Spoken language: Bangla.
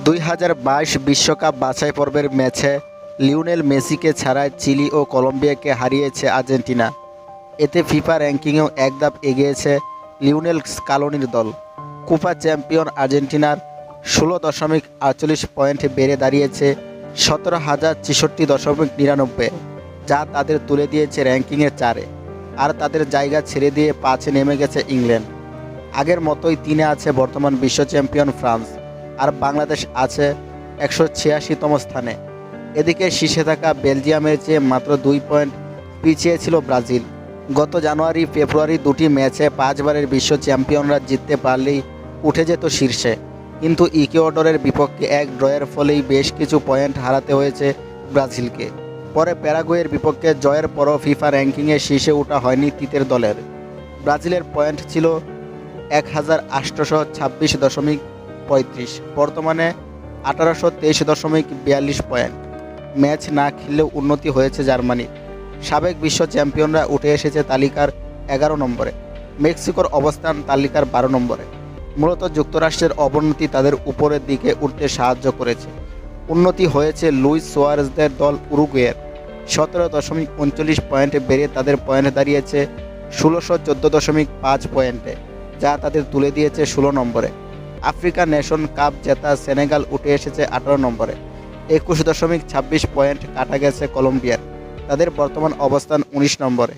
2022 বিশ্বকাপ বাছাই পর্বের ম্যাচে লিওনেল মেসিকে ছাড়াই চিলি ও কলম্বিয়াকে হারিয়েছে আর্জেন্টিনা। এতে ফিফা র্যাঙ্কিংয়েও এক ধাপ এগিয়েছে লিওনেল স্কালোনির দল। কোপা চ্যাম্পিয়ন আর্জেন্টিনার 16.48 পয়েন্ট বেড়ে দাঁড়িয়েছে 17,063.99, যা তাদের তুলে দিয়েছে র্যাঙ্কিংয়ে 4-এ। আর তাদের জায়গা ছেড়ে দিয়ে 5-এ নেমে গেছে ইংল্যান্ড। আগের মতোই 3-এ আছে বর্তমান বিশ্ব চ্যাম্পিয়ন ফ্রান্স, আর বাংলাদেশ আছে 186তম স্থানে। এদিকে শীর্ষে থাকা বেলজিয়ামের চেয়ে মাত্র 2 পয়েন্ট পিছিয়ে ছিল ব্রাজিল। গত জানুয়ারি ফেব্রুয়ারি দুটি ম্যাচে 5 বারের বিশ্ব চ্যাম্পিয়নরা জিততে পারলেই উঠে যেত শীর্ষে, কিন্তু ইকুয়েডরের বিপক্ষে এক ড্রয়ের ফলেই বেশ কিছু পয়েন্ট হারাতে হয়েছে ব্রাজিলকে। পরে প্যারাগুয়ের বিপক্ষে জয়ের পরও ফিফা র্যাঙ্কিংয়ে শীর্ষে ওঠা হয়নি তিতের দলের। ব্রাজিলের পয়েন্ট ছিল 1826.35, বর্তমানে 1823.42 পয়েন্ট। ম্যাচ না খেললেও উন্নতি হয়েছে জার্মানির। সাবেক বিশ্ব চ্যাম্পিয়নরা উঠে এসেছে তালিকার 11 নম্বরে, মেক্সিকোর অবস্থান তালিকার 12 নম্বরে। মূলত যুক্তরাষ্ট্রের অবনতি তাদের উপরের দিকে উঠতে সাহায্য করেছে। উন্নতি হয়েছে লুইস সুয়ারেজদের দল উরুগুয়ের। 17.39 পয়েন্ট বেড়ে তাদের পয়েন্ট দাঁড়িয়েছে 1614.5 পয়েন্টে, যা তাদের তুলে দিয়েছে 16 নম্বরে। আফ্রিকা নেশন কাপ জেতা সেনেগাল উঠে এসেছে 18 নম্বরে, 21.26 পয়েন্ট কাটা গেছে কলম্বিয়ার। তাদের বর্তমান অবস্থান 19 নম্বরে।